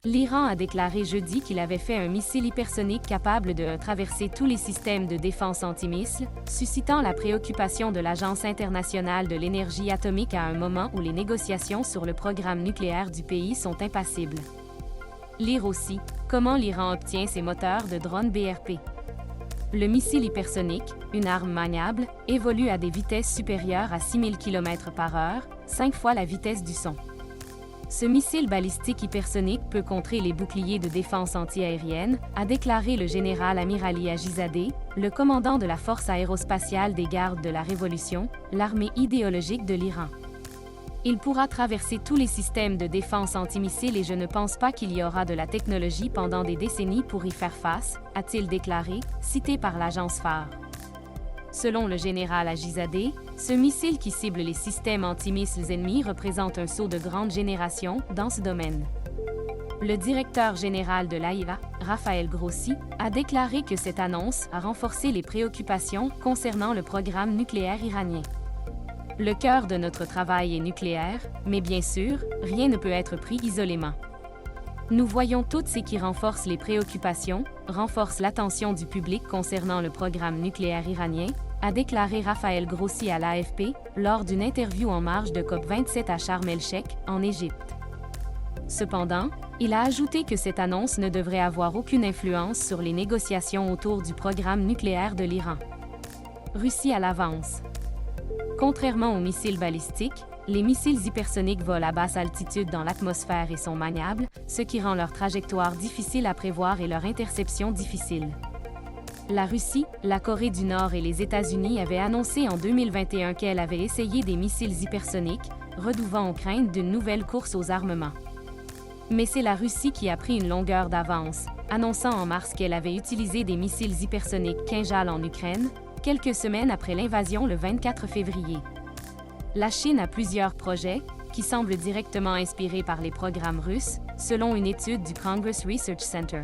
L'Iran a déclaré jeudi qu'il avait fait un missile hypersonique capable de traverser tous les systèmes de défense anti-missiles, suscitant la préoccupation de l'Agence internationale de l'énergie atomique à un moment où les négociations sur le programme nucléaire du pays sont impassibles. Lire aussi, comment l'Iran obtient ses moteurs de drones BRP. Le missile hypersonique, une arme maniable, évolue à des vitesses supérieures à 6000 km/h, 5 fois la vitesse du son. Ce missile balistique hypersonique peut contrer les boucliers de défense antiaérienne, a déclaré le général Amirali Hajizadeh, le commandant de la Force aérospatiale des gardes de la Révolution, l'armée idéologique de l'Iran. Il pourra traverser tous les systèmes de défense antimissiles et je ne pense pas qu'il y aura de la technologie pendant des décennies pour y faire face, a-t-il déclaré, cité par l'agence phare. Selon le général Hajizadeh, ce missile qui cible les systèmes antimissiles ennemis représente un saut de grande génération dans ce domaine. Le directeur général de l'AIA, Rafael Grossi, a déclaré que cette annonce a renforcé les préoccupations concernant le programme nucléaire iranien. Le cœur de notre travail est nucléaire, mais bien sûr, rien ne peut être pris isolément. Nous voyons tout ce qui renforce les préoccupations, renforce l'attention du public concernant le programme nucléaire iranien, a déclaré Rafael Grossi à l'AFP lors d'une interview en marge de COP27 à Sharm el-Sheikh, en Égypte. Cependant, il a ajouté que cette annonce ne devrait avoir aucune influence sur les négociations autour du programme nucléaire de l'Iran. Russie à l'avance. Contrairement aux missiles balistiques, les missiles hypersoniques volent à basse altitude dans l'atmosphère et sont maniables, ce qui rend leur trajectoire difficile à prévoir et leur interception difficile. La Russie, la Corée du Nord et les États-Unis avaient annoncé en 2021 qu'elles avaient essayé des missiles hypersoniques, redouvant aux craintes d'une nouvelle course aux armements. Mais c'est la Russie qui a pris une longueur d'avance, annonçant en mars qu'elle avait utilisé des missiles hypersoniques Kinjal en Ukraine, quelques semaines après l'invasion le 24 février. La Chine a plusieurs projets, qui semblent directement inspirés par les programmes russes, selon une étude du Congress Research Center.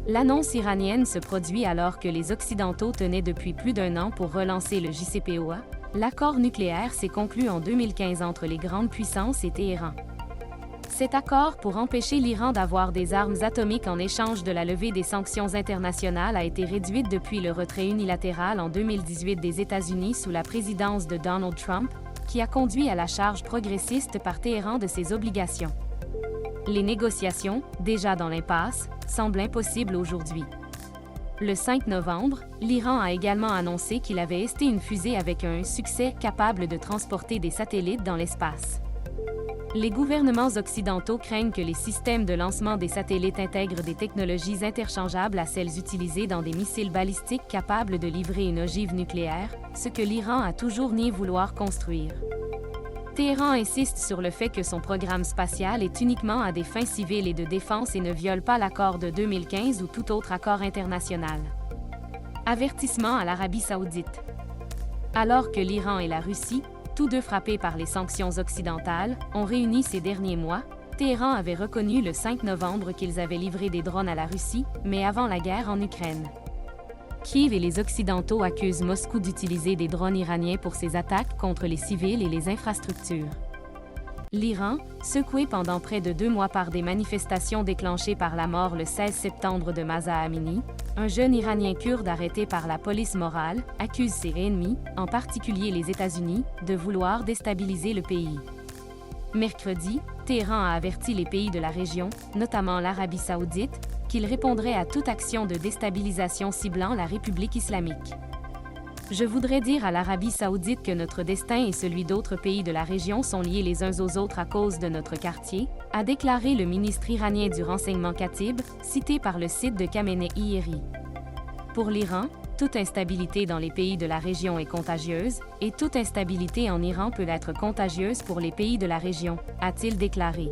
L'annonce iranienne se produit alors que les Occidentaux tenaient depuis plus d'un an pour relancer le JCPOA. L'accord nucléaire s'est conclu en 2015 entre les grandes puissances et Téhéran. Cet accord pour empêcher l'Iran d'avoir des armes atomiques en échange de la levée des sanctions internationales a été réduite depuis le retrait unilatéral en 2018 des États-Unis sous la présidence de Donald Trump, qui a conduit à la charge progressiste par Téhéran de ses obligations. Les négociations, déjà dans l'impasse, semblent impossibles aujourd'hui. Le 5 novembre, l'Iran a également annoncé qu'il avait testé une fusée avec un succès capable de transporter des satellites dans l'espace. Les gouvernements occidentaux craignent que les systèmes de lancement des satellites intègrent des technologies interchangeables à celles utilisées dans des missiles balistiques capables de livrer une ogive nucléaire, ce que l'Iran a toujours nié vouloir construire. Téhéran insiste sur le fait que son programme spatial est uniquement à des fins civiles et de défense et ne viole pas l'accord de 2015 ou tout autre accord international. Avertissement à l'Arabie saoudite. Alors que l'Iran et la Russie, tous deux frappés par les sanctions occidentales, ont réuni ces derniers mois, Téhéran avait reconnu le 5 novembre qu'ils avaient livré des drones à la Russie, mais avant la guerre en Ukraine. Kiev et les Occidentaux accusent Moscou d'utiliser des drones iraniens pour ses attaques contre les civils et les infrastructures. L'Iran, secoué pendant près de 2 mois par des manifestations déclenchées par la mort le 16 septembre de Mahsa Amini, un jeune Iranien kurde arrêté par la police morale, accuse ses ennemis, en particulier les États-Unis, de vouloir déstabiliser le pays. Mercredi, Téhéran a averti les pays de la région, notamment l'Arabie saoudite, qu'il répondrait à toute action de déstabilisation ciblant la République islamique. Je voudrais dire à l'Arabie saoudite que notre destin et celui d'autres pays de la région sont liés les uns aux autres à cause de notre quartier, a déclaré le ministre iranien du renseignement Khatib, cité par le site de Khamenei-Eri. Pour l'Iran, toute instabilité dans les pays de la région est contagieuse, et toute instabilité en Iran peut être contagieuse pour les pays de la région, a-t-il déclaré.